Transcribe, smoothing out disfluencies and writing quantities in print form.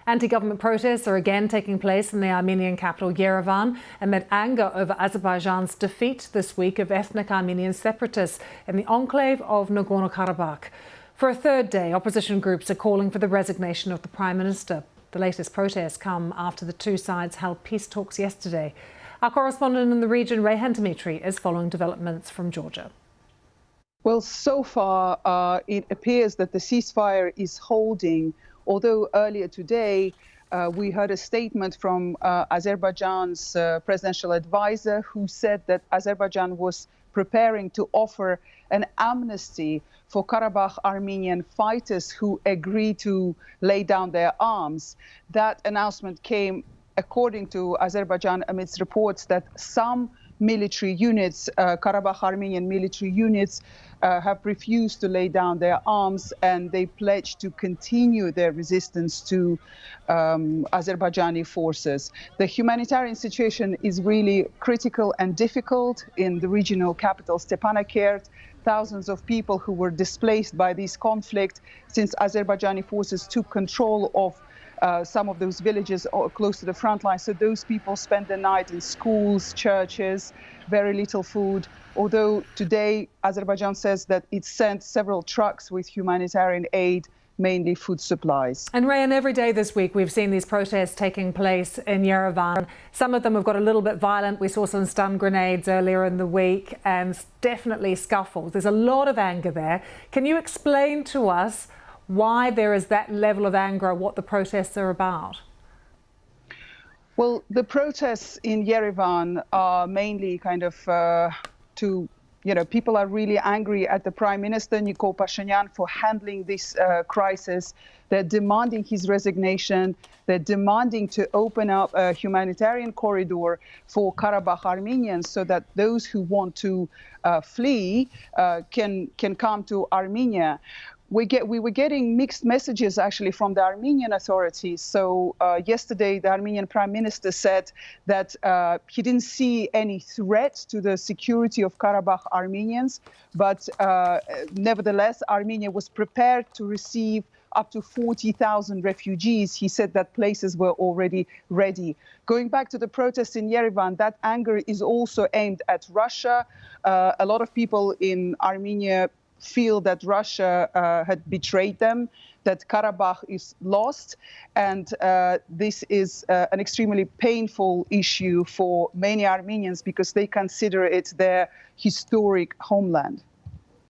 Anti-government protests are again taking place in the Armenian capital Yerevan amid anger over Azerbaijan's defeat this week of ethnic Armenian separatists in the enclave of Nagorno-Karabakh. For a third day, opposition groups are calling for the resignation of the Prime Minister. The latest protests come after the two sides held peace talks yesterday. Our correspondent in the region, Rayhan Dimitri, is following developments from Georgia. Well, so far, it appears that the ceasefire is holding, although earlier today we heard a statement from Azerbaijan's presidential advisor who said that Azerbaijan was preparing to offer an amnesty for Karabakh Armenian fighters who agreed to lay down their arms. That announcement came, according to Azerbaijan, amidst reports that some military units, Karabakh Armenian military units, have refused to lay down their arms, and they pledged to continue their resistance to Azerbaijani forces. The humanitarian situation is really critical and difficult in the regional capital, Stepanakert. Thousands of people who were displaced by this conflict since Azerbaijani forces took control of some of those villages close to the front line. So those people spend the night in schools, churches, very little food. Although today Azerbaijan says that it sent several trucks with humanitarian aid, mainly food supplies. And Rayhan, every day this week we've seen these protests taking place in Yerevan. Some of them have got a little bit violent. We saw some stun grenades earlier in the week and definitely scuffles. There's a lot of anger there. Can you explain to us why there is that level of anger, what the protests are about? Well, the protests in Yerevan are mainly kind of people are really angry at the Prime Minister, Nikol Pashinyan, for handling this crisis. They're demanding his resignation. They're demanding to open up a humanitarian corridor for Karabakh Armenians so that those who want to flee can come to Armenia. We were getting mixed messages actually from the Armenian authorities. So yesterday, the Armenian Prime Minister said that he didn't see any threat to the security of Karabakh Armenians, but nevertheless, Armenia was prepared to receive up to 40,000 refugees. He said that places were already ready. Going back to the protests in Yerevan, that anger is also aimed at Russia. A lot of people in Armenia feel that Russia had betrayed them, that Karabakh is lost, and this is an extremely painful issue for many Armenians because they consider it their historic homeland.